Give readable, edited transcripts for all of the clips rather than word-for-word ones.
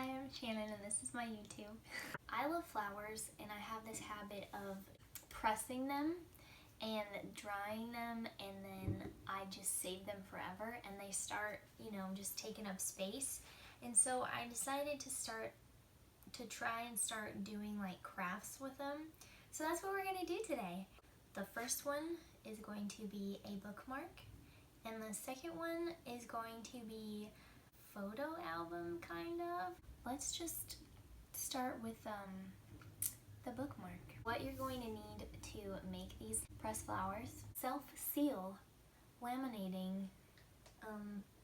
Hi, I'm Shannon and this is my YouTube. I love flowers and I have this habit of pressing them and drying them, and then I just save them forever and they start, just taking up space. And so I decided to try and start doing like crafts with them. So that's what we're going to do today. The first one is going to be a bookmark, and the second one is going to be photo album, kind of. Let's just start with the bookmark. What you're going to need to make these pressed flowers: self-seal laminating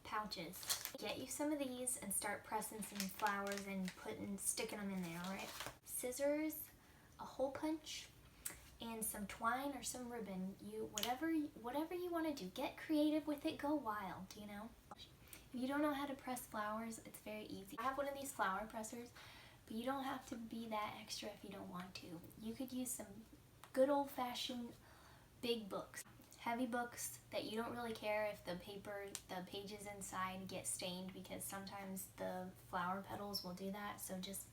pouches. Get you some of these and start pressing some flowers and sticking them in there, alright? Scissors, a hole punch, and some twine or some ribbon. Whatever you want to do. Get creative with it, go wild, If you don't know how to press flowers, it's very easy. I have one of these flower pressers, but you don't have to be that extra if you don't want to. You could use some good old-fashioned big books, heavy books that you don't really care if the pages inside get stained, because sometimes the flower petals will do that, so just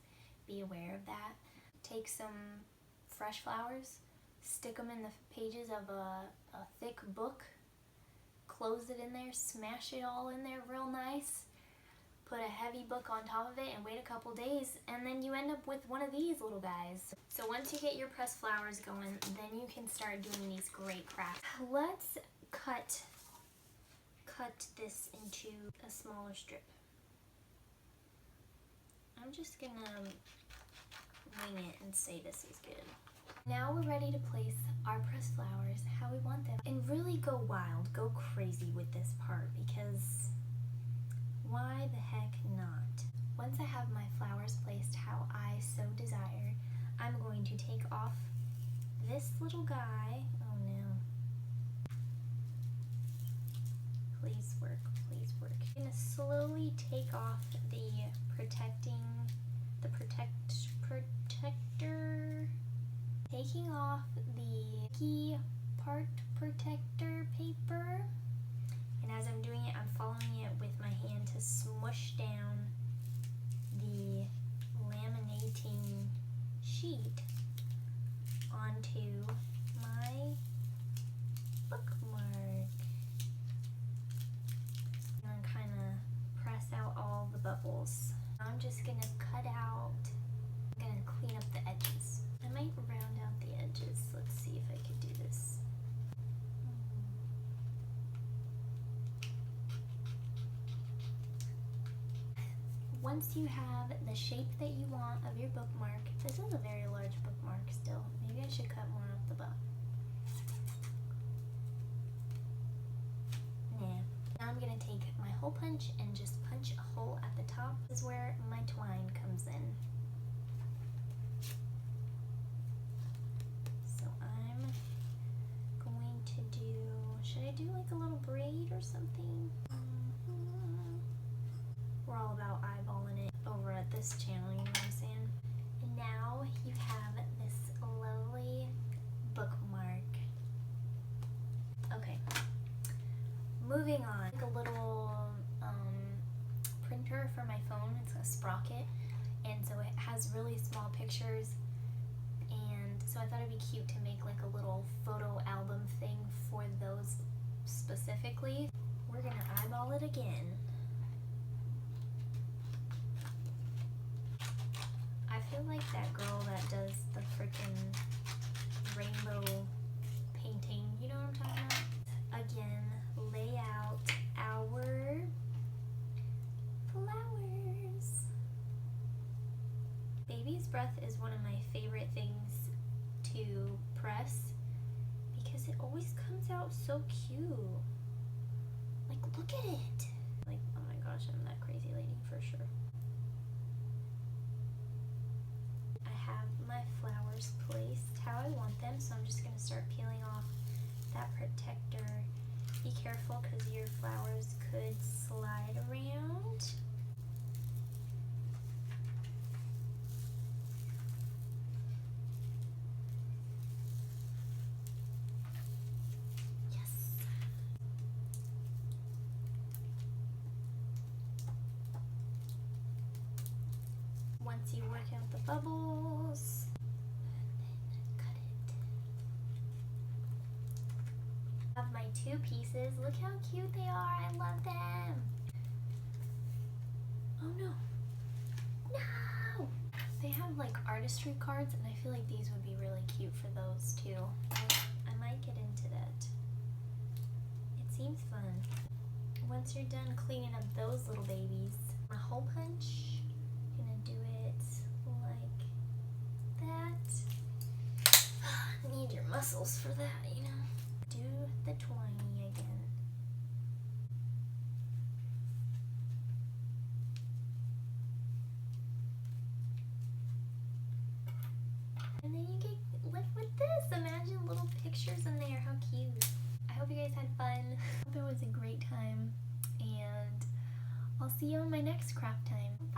be aware of that. Take some fresh flowers, stick them in the pages of a thick book, close it in there, smash it all in there real nice, put a heavy book on top of it, and wait a couple days, and then you end up with one of these little guys. So once you get your pressed flowers going, then you can start doing these great crafts. Let's cut this into a smaller strip. I'm just gonna wing it and say this is good. Now we're ready to place our pressed flowers how we want them. And really go wild, go crazy with this part, because why the heck not? Once I have my flowers placed how I so desire, I'm going to take off this little guy. Oh no. Please work, please work. I'm going to slowly take off the protector. Taking off the key part protector paper, and as I'm doing it, I'm following it with my hand to smush down the laminating sheet onto my bookmark, and kind of press out all the bubbles. I'm just going to clean up the edges. I might round out the edges. Let's see if I can do this. Once you have the shape that you want of your bookmark, this is a very large bookmark still. Maybe I should cut more off the bottom. Nah. Now I'm going to take my hole punch and just punch a hole at the top. This is where my twine comes in. Should I do like a little braid or something? We're all about eyeballing it over at this channel, you know what I'm saying? And now you have this lovely bookmark. Okay, moving on. A little printer for my phone. It's a Sprocket, and so it has really small pictures. So I thought it'd be cute to make like a little photo album thing for those specifically. We're gonna eyeball it again. I feel like that girl that does the freaking rainbow painting, you know what I'm talking about? Again, lay out our flowers. Baby's breath is one of my favorite things to press, because it always comes out so cute. Like, look at it. Like, oh my gosh, I'm that crazy lady for sure. I have my flowers placed how I want them, so I'm just gonna start peeling off that protector. Be careful, because your flowers could slide around. once you work out the bubbles. And then cut it. I have my 2 pieces. Look how cute they are. I love them. Oh no. No! They have like artistry cards, and I feel like these would be really cute for those too. I might get into that. It seems fun. Once you're done cleaning up those little babies, a hole punch, gonna do it like that. Need your muscles for that, you know. Do the twiny again. And then you get left with this. Imagine little pictures in there. How cute. I hope you guys had fun. I hope it was a great time. And I'll see you on my next craft time. Bye.